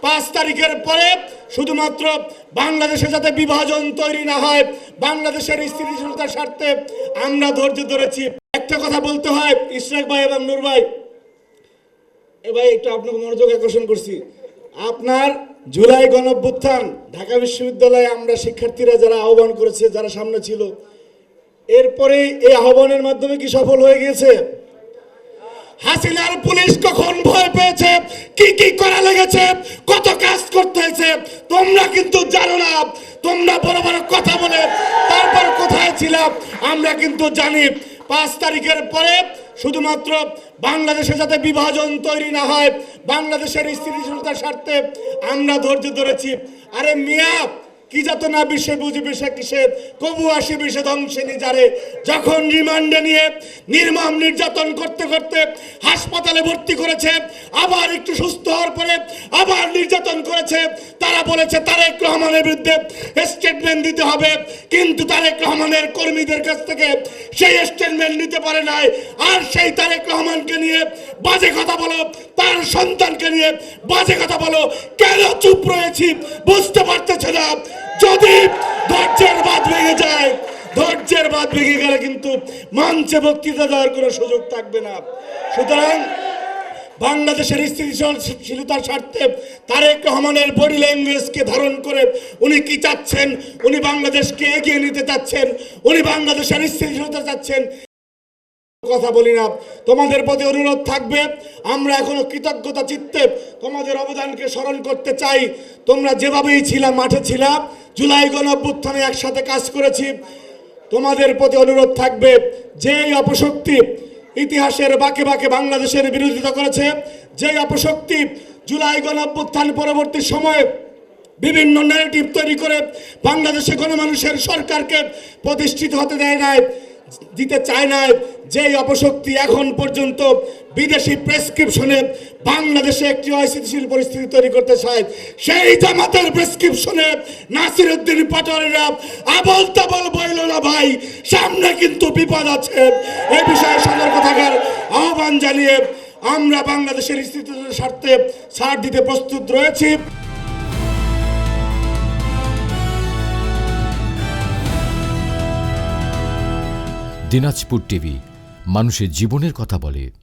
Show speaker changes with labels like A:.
A: 5 তারিখের পরে শুধুমাত্র বাংলাদেশে যাতে বিভাজন তৈরি না হয়, বাংলাদেশের স্থিতিশীলতার স্বার্থে আমরা ধৈর্য ধরেছি। একটা কথা বলতে হয় ইশরাক ভাই এবং নূর ভাই, ভাই একটু আপনাকে মনোযোগ আকর্ষণ করছি। আপনার জুলাই গণঅভ্যুত্থান ঢাকা বিশ্ববিদ্যালয়ে আমরা শিক্ষার্থীরা যারা আহ্বান করেছে, যারা সামনে ছিল, এরপরে এই আহ্বানের মাধ্যমে কি সফল হয়ে গিয়েছে? হাসিনার পুলিশ কখন ভয় পেয়েছে, কি কি করা লেগেছে, কত কাজ করতে হয়েছে তোমরা কিন্তু জানো না। তোমরা বড় বড় কথা বলে তারপর কোথায় ছিলাম আমরা কিন্তু জানি। 5 তারিখের পরে শুধুমাত্র বাংলাদেশে যাতে বিভাজন তৈরি না হয়, বাংলাদেশের স্থিতিশীলতার স্বার্থে আমরা ধৈর্য ধরেছি। আরে মিয়া, কি যাতে না বিষে বুঝবে সে কিসে, কবু আসে বিষে ধ্বংসিনী যারে। যখন রিমান্ডে নিয়ে নির্মম নির্যাতন করতে করতে হাসপাতালে ভর্তি করেছে, আবার একটু সুস্থ হওয়ার পরে আবার নির্যাতন করেছে, তারা বলেছে তারেক রহমানের বিরুদ্ধে স্টেটমেন্ট দিতে হবে, কিন্তু তারেক রহমানের কর্মীদের কাছ থেকে সেই স্টেটমেন্ট নিতে পারে নাই। আর সেই তারেক রহমানকে নিয়ে বাজে কথা বলো, তার সন্তানকে নিয়ে বাজে কথা বলো, কেন চুপ রয়েছি বুঝতে পারতেছে না। যদি ধৈর্যের বাঁধ ভেঙে যায়, ধৈর্যের বাঁধ ভেঙে গেলে কিন্তু মঞ্চে বক্তৃতা দেওয়ার কোনো সুযোগ থাকবে না। সুতরাং বাংলাদেশের স্থিতিশীলতার স্বার্থে তারেক রহমানের বডি ল্যাঙ্গুয়েজকে ধারণ করে উনি কি চাচ্ছেন, উনি বাংলাদেশকে এগিয়ে নিতে চাচ্ছেন, উনি বাংলাদেশের স্থিতিশীলতা চাচ্ছেন। কথা বলি না, তোমাদের প্রতি অনুরোধ থাকবে, আমরা এখনো কৃতজ্ঞতা চিত্তে তোমাদের অবদানকে স্মরণ করতে চাই। তোমরা যেভাবেই ছিলাম, মাঠে ছিলাম, জুলাই গণঅভ্যুত্থানে একসাথে কাজ করেছি। তোমাদের প্রতি অনুরোধ থাকবে, যেই অপশক্তি ইতিহাসের বাঁকে বাঁকে বাংলাদেশের বিরোধিতা করেছে, যেই অপশক্তি জুলাই গণঅভ্যুত্থান পরবর্তী সময়ে বিভিন্ন ন্যারেটিভ তৈরি করে বাংলাদেশে গণমানুষের সরকারকে প্রতিষ্ঠিত হতে দেয় নাই, দিতে চায় না, যেই অপশক্তি এখন পর্যন্ত বিদেশি প্রেসক্রিপশনে বাংলাদেশে একটি অস্থিতিশীল পরিস্থিতি তৈরি করতে চায়, সেই জামাতের প্রেসক্রিপশনে নাসিরউদ্দিন পাটোয়ারিরা আবল তাবল বইল না ভাই, সামনে কিন্তু বিপদ আছে। এই বিষয়ে সতর্ক থাকার আহ্বান জানিয়ে আমরা বাংলাদেশের স্থিতিশীলতার স্বার্থে ছাড় দিতে প্রস্তুত রয়েছি।
B: দিনাজপুর টিভি, মানুষের জীবনের কথা বলে।